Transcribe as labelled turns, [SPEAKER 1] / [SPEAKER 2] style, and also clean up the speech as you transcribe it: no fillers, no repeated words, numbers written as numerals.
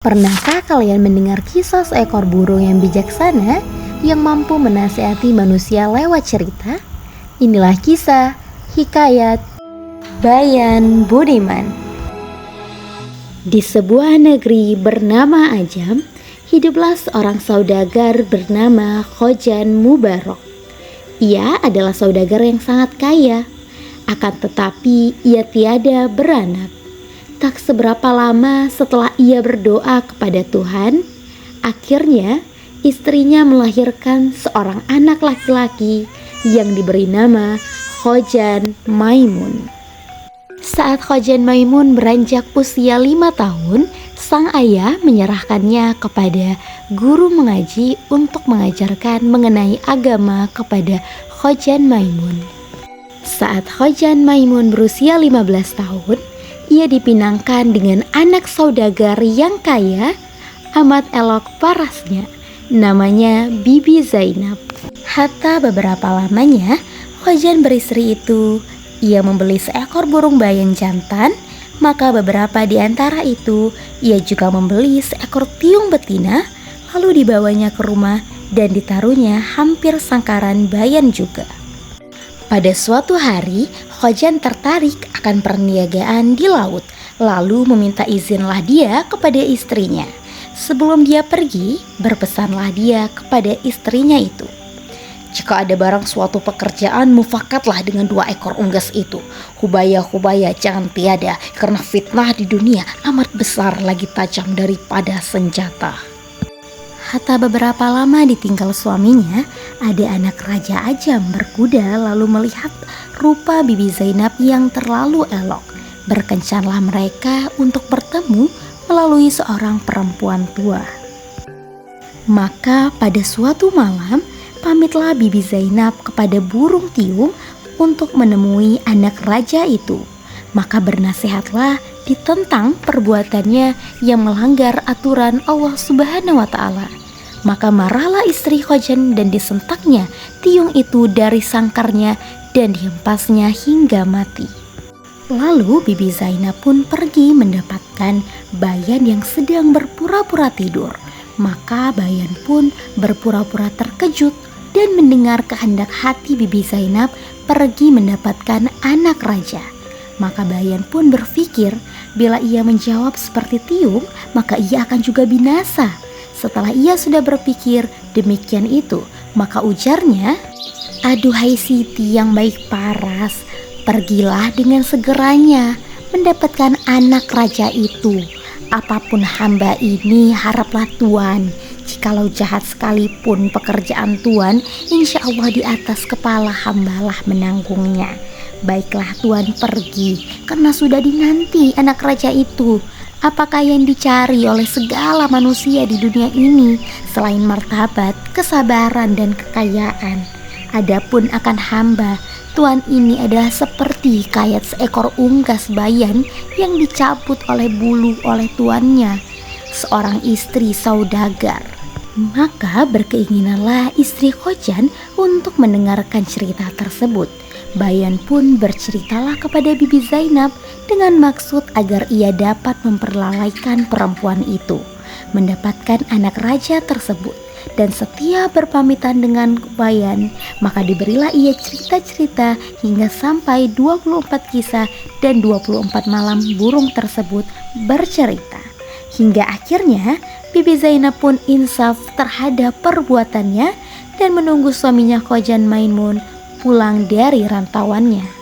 [SPEAKER 1] Pernahkah kalian mendengar kisah seekor burung yang bijaksana yang mampu menasihati manusia lewat cerita? Inilah kisah Hikayat Bayan Budiman. Di sebuah negeri bernama Ajam, hiduplah seorang saudagar bernama Khojan Mubarok. Ia adalah saudagar yang sangat kaya, akan tetapi ia tiada beranak. Tak seberapa lama setelah ia berdoa kepada Tuhan, akhirnya istrinya melahirkan seorang anak laki-laki yang diberi nama Khojan Maimun. Saat Khojan Maimun beranjak usia 5 tahun, sang ayah menyerahkannya kepada guru mengaji untuk mengajarkan mengenai agama kepada Khojan Maimun. Saat Khojan Maimun berusia 15 tahun, ia dipinangkan dengan anak saudagar yang kaya, amat elok parasnya, namanya Bibi Zainab. Hatta beberapa lamanya, Khojan beristri itu, ia membeli seekor burung bayan jantan, maka beberapa di antara itu, ia juga membeli seekor tiung betina, lalu dibawanya ke rumah dan ditaruhnya hampir sangkaran bayan juga. Pada suatu hari, Khojan tertarik akan perniagaan di laut, lalu meminta izinlah dia kepada istrinya. Sebelum dia pergi, berpesanlah dia kepada istrinya itu, "Jika ada barang suatu pekerjaan, mufakatlah dengan 2 ekor unggas itu. Hubaya jangan tiada, karena fitnah di dunia amat besar lagi tajam daripada senjata." Hatta beberapa lama ditinggal suaminya, ada anak raja Ajam berkuda lalu melihat rupa Bibi Zainab yang terlalu elok. Berkencanlah mereka untuk bertemu melalui seorang perempuan tua. Maka pada suatu malam, pamitlah Bibi Zainab kepada burung tiung untuk menemui anak raja itu. Maka bernasihatlah ditentang perbuatannya yang melanggar aturan Allah Subhanahu wa Ta'ala. Maka marahlah istri Khojan dan disentaknya tiung itu dari sangkarnya dan dihempasnya hingga mati. Lalu Bibi Zainab pun pergi mendapatkan bayan yang sedang berpura-pura tidur. Maka bayan pun berpura-pura terkejut dan mendengar kehendak hati Bibi Zainab pergi mendapatkan anak raja. Maka bayan pun berpikir, bila ia menjawab seperti tiung, maka ia akan juga binasa. Setelah ia sudah berpikir demikian itu, maka ujarnya, "Aduhai Siti yang baik paras, pergilah dengan segeranya mendapatkan anak raja itu. Apapun hamba ini haraplah Tuan, jikalau jahat sekalipun pekerjaan Tuan, insya Allah di atas kepala hambalah menanggungnya. Baiklah Tuan pergi, karena sudah dinanti anak raja itu. Apakah yang dicari oleh segala manusia di dunia ini selain martabat, kesabaran, dan kekayaan? Adapun akan hamba, Tuan ini adalah seperti kayat seekor unggas bayan yang dicabut oleh bulu oleh tuannya, seorang istri saudagar." Maka berkeinginanlah istri Khojan untuk mendengarkan cerita tersebut. Bayan pun berceritalah kepada Bibi Zainab dengan maksud agar ia dapat memperlalaikan perempuan itu, mendapatkan anak raja tersebut. Dan setiap berpamitan dengan bayan, maka diberilah ia cerita-cerita hingga sampai 24 kisah dan 24 malam burung tersebut bercerita. Hingga akhirnya Bibi Zainab pun insaf terhadap perbuatannya dan menunggu suaminya Khojan Maimun pulang dari rantauannya.